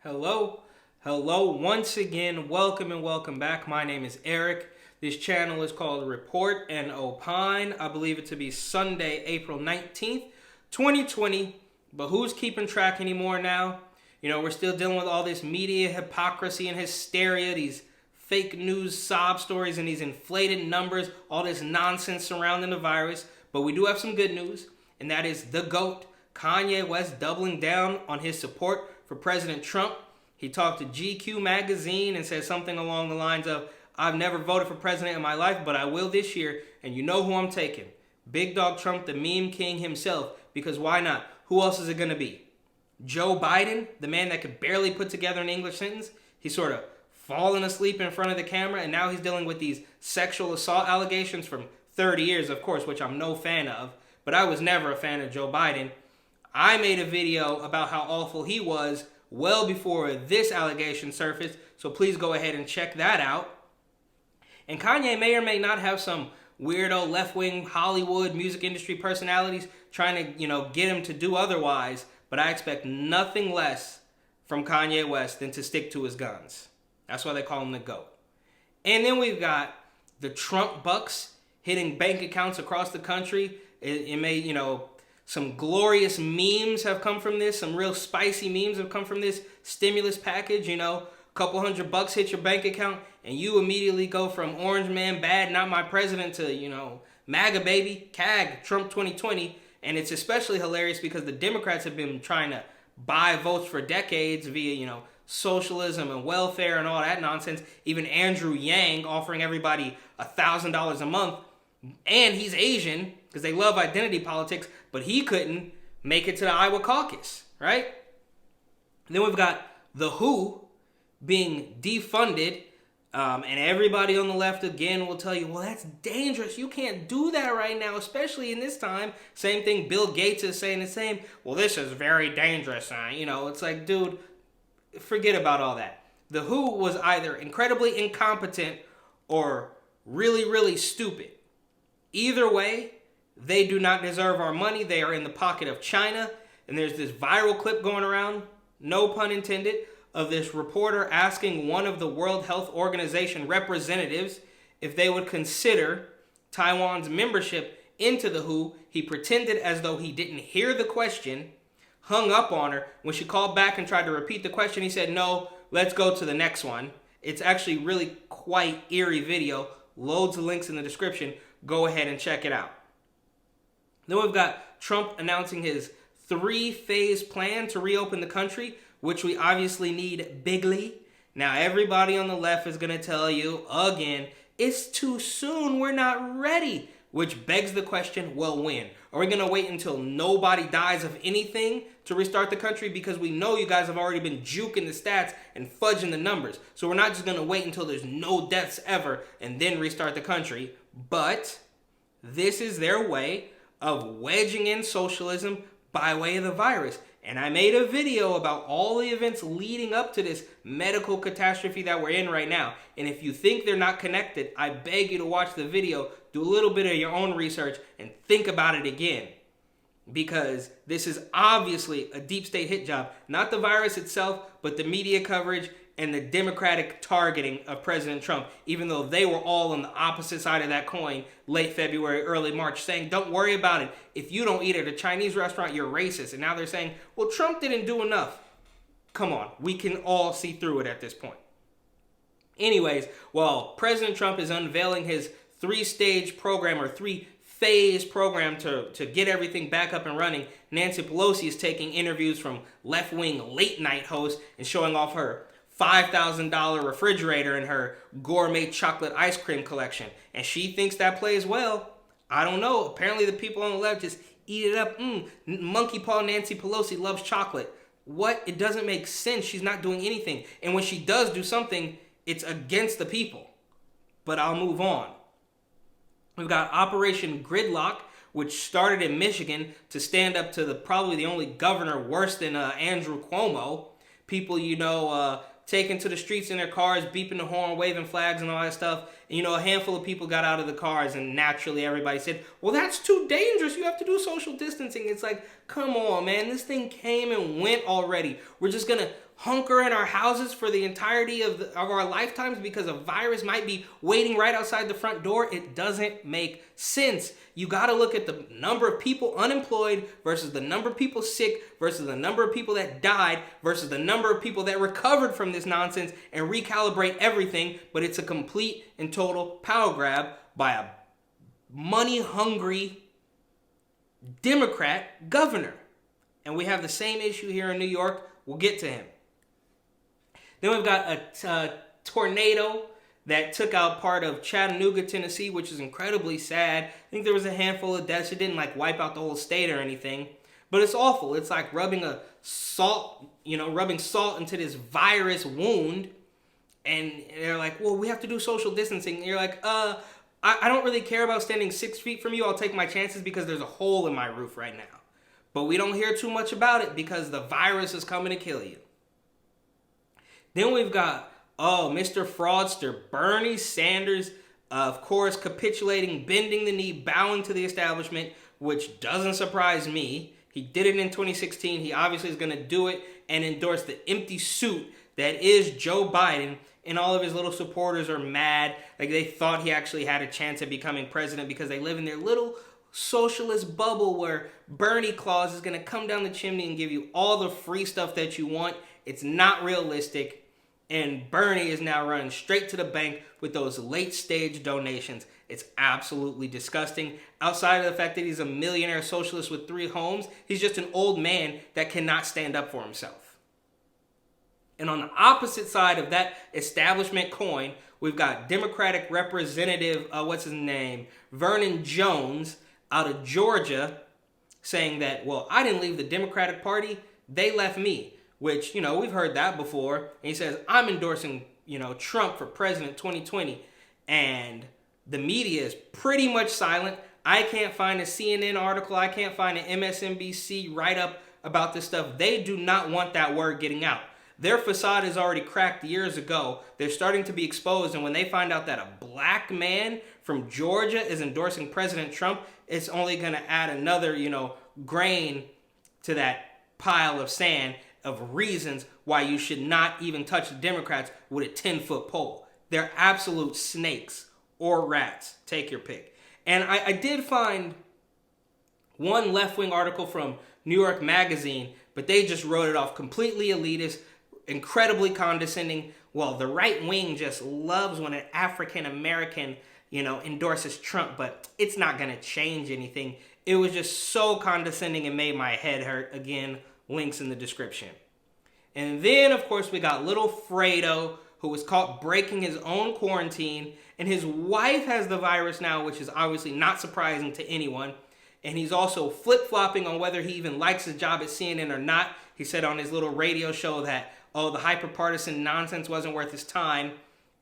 Hello, hello, once again, welcome and welcome back. My name is Eric. This channel is called Report and Opine. I believe it to be Sunday, April 19th, 2020. But who's keeping track anymore now? We're still dealing with all this media hypocrisy and hysteria, these fake news sob stories and these inflated numbers, all this nonsense surrounding the virus. But we do have some good news, and that is the GOAT, Kanye West, doubling down on his support for President Trump. He talked to GQ magazine and said something along the lines of, I've never voted for president in my life, but I will this year, and you know who I'm taking. Big Dog Trump, the meme king himself, because why not? Who else is it going to be? Joe Biden, the man that could barely put together an English sentence? He's sort of fallen asleep in front of the camera, and now he's dealing with these sexual assault allegations from 30 years, of course, which I'm no fan of, but I was never a fan of Joe Biden. I made a video about how awful he was well before this allegation surfaced, so please go ahead and check that out. And Kanye may or may not have some weirdo left-wing Hollywood music industry personalities trying to, get him to do otherwise, but I expect nothing less from Kanye West than to stick to his guns. That's why they call him the GOAT. And then we've got the Trump bucks hitting bank accounts across the country. It may, some glorious memes have come from this. Some real spicy memes have come from this stimulus package. A couple $100 hit your bank account and you immediately go from orange man, bad, not my president to, MAGA baby, CAG, Trump 2020. And it's especially hilarious because the Democrats have been trying to buy votes for decades via, socialism and welfare and all that nonsense. Even Andrew Yang offering everybody $1,000 a month. And he's Asian because they love identity politics, but he couldn't make it to the Iowa caucus, right? And then we've got the WHO being defunded, and everybody on the left again will tell you, well, that's dangerous. You can't do that right now, especially in this time. Same thing, Bill Gates is saying the same. Well, this is very dangerous. It's like, dude, forget about all that. The WHO was either incredibly incompetent or really, really stupid. Either way, they do not deserve our money. They are in the pocket of China. And there's this viral clip going around, no pun intended, of this reporter asking one of the World Health Organization representatives if they would consider Taiwan's membership into the WHO. He pretended as though he didn't hear the question, hung up on her. When she called back and tried to repeat the question, he said, no, let's go to the next one. It's actually really quite eerie video. Loads of links in the description. Go ahead and check it out. Then we've got Trump announcing his 3-phase plan to reopen the country, which we obviously need bigly. Now, everybody on the left is going to tell you, again, it's too soon, we're not ready. Which begs the question, well, when? Are we going to wait until nobody dies of anything to restart the country? Because we know you guys have already been juking the stats and fudging the numbers. So we're not just going to wait until there's no deaths ever and then restart the country. But this is their way of wedging in socialism by way of the virus. And I made a video about all the events leading up to this medical catastrophe that we're in right now. And if you think they're not connected, I beg you to watch the video, do a little bit of your own research, and think about it again. Because this is obviously a deep state hit job. Not the virus itself, but the media coverage and the Democratic targeting of President Trump, even though they were all on the opposite side of that coin late February, early March, saying, don't worry about it. If you don't eat at a Chinese restaurant, you're racist. And now they're saying, well, Trump didn't do enough. Come on, we can all see through it at this point. Anyways, while President Trump is unveiling his 3-stage program or 3-phase program to get everything back up and running, Nancy Pelosi is taking interviews from left-wing late-night hosts and showing off her $5,000 refrigerator and her gourmet chocolate ice cream collection. And she thinks that plays well. I don't know. Apparently the people on the left just eat it up. Monkey paw Nancy Pelosi loves chocolate. What? It doesn't make sense. She's not doing anything. And when she does do something, it's against the people. But I'll move on. We've got Operation Gridlock, which started in Michigan to stand up to probably the only governor worse than Andrew Cuomo. People, taken to the streets in their cars, beeping the horn, waving flags and all that stuff. And, a handful of people got out of the cars, and naturally everybody said, well, that's too dangerous. You have to do social distancing. It's like, come on, man. This thing came and went already. We're just going to hunker in our houses for the entirety of our lifetimes because a virus might be waiting right outside the front door. It doesn't make sense. You got to look at the number of people unemployed versus the number of people sick versus the number of people that died versus the number of people that recovered from this nonsense and recalibrate everything. But it's a complete and total power grab by a money-hungry Democrat governor. And we have the same issue here in New York. We'll get to him. Then we've got a tornado that took out part of Chattanooga, Tennessee, which is incredibly sad. I think there was a handful of deaths. It didn't wipe out the whole state or anything, but it's awful. It's like rubbing salt into this virus wound, and they're like, well, we have to do social distancing. And you're like, I don't really care about standing 6 feet from you. I'll take my chances because there's a hole in my roof right now. But we don't hear too much about it because the virus is coming to kill you. Then we've got, Mr. Fraudster, Bernie Sanders, of course, capitulating, bending the knee, bowing to the establishment, which doesn't surprise me. He did it in 2016. He obviously is going to do it and endorse the empty suit that is Joe Biden. And all of his little supporters are mad. Like they thought he actually had a chance at becoming president because they live in their little socialist bubble where Bernie Claus is going to come down the chimney and give you all the free stuff that you want. It's not realistic. And Bernie is now running straight to the bank with those late stage donations. It's absolutely disgusting. Outside of the fact that he's a millionaire socialist with 3 homes, he's just an old man that cannot stand up for himself. And on the opposite side of that establishment coin, we've got Democratic Representative, Vernon Jones out of Georgia saying that, well, I didn't leave the Democratic Party, they left me. Which, we've heard that before. And he says, I'm endorsing, Trump for president 2020. And the media is pretty much silent. I can't find a CNN article. I can't find an MSNBC write-up about this stuff. They do not want that word getting out. Their facade is already cracked years ago. They're starting to be exposed. And when they find out that a black man from Georgia is endorsing President Trump, it's only going to add another, grain to that pile of sand of reasons why you should not even touch the Democrats with a 10-foot pole. They're absolute snakes or rats. Take your pick. And I did find one left-wing article from New York Magazine, but they just wrote it off completely elitist, incredibly condescending. Well, the right wing just loves when an African-American, endorses Trump, but it's not going to change anything. It was just so condescending and made my head hurt. Again, links in the description. And then, of course, we got little Fredo, who was caught breaking his own quarantine. And his wife has the virus now, which is obviously not surprising to anyone. And he's also flip-flopping on whether he even likes his job at CNN or not. He said on his little radio show that, the hyper-partisan nonsense wasn't worth his time.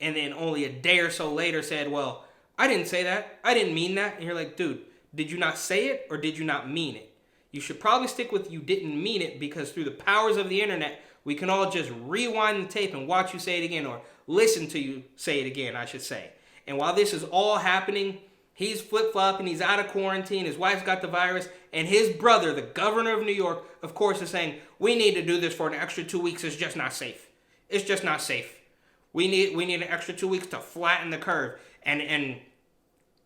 And then only a day or so later said, well, I didn't say that. I didn't mean that. And you're like, dude, did you not say it or did you not mean it? You should probably stick with you didn't mean it, because through the powers of the internet, we can all just rewind the tape and watch you say it again, or listen to you say it again, I should say. And while this is all happening, he's flip-flopping, he's out of quarantine, his wife's got the virus, and his brother, the governor of New York, of course, is saying, we need to do this for an extra 2 weeks. It's just not safe. It's just not safe. We need an extra 2 weeks to flatten the curve, and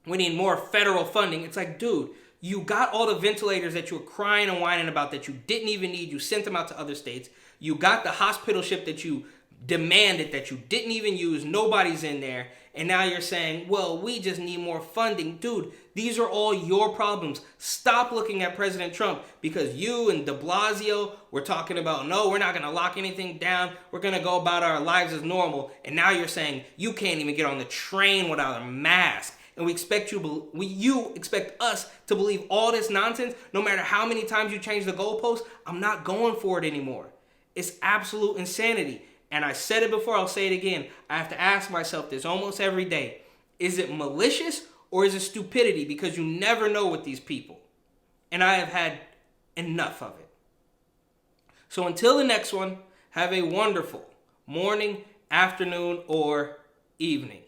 we need more federal funding. It's like, dude, you got all the ventilators that you were crying and whining about that you didn't even need. You sent them out to other states. You got the hospital ship that you demanded that you didn't even use. Nobody's in there. And now you're saying, well, we just need more funding. Dude, these are all your problems. Stop looking at President Trump because you and de Blasio were talking about, no, we're not going to lock anything down. We're going to go about our lives as normal. And now you're saying you can't even get on the train without a mask. And you expect us to believe all this nonsense, no matter how many times you change the goalpost. I'm not going for it anymore. It's absolute insanity. And I said it before, I'll say it again. I have to ask myself this almost every day. Is it malicious or is it stupidity? Because you never know with these people. And I have had enough of it. So until the next one, have a wonderful morning, afternoon, or evening.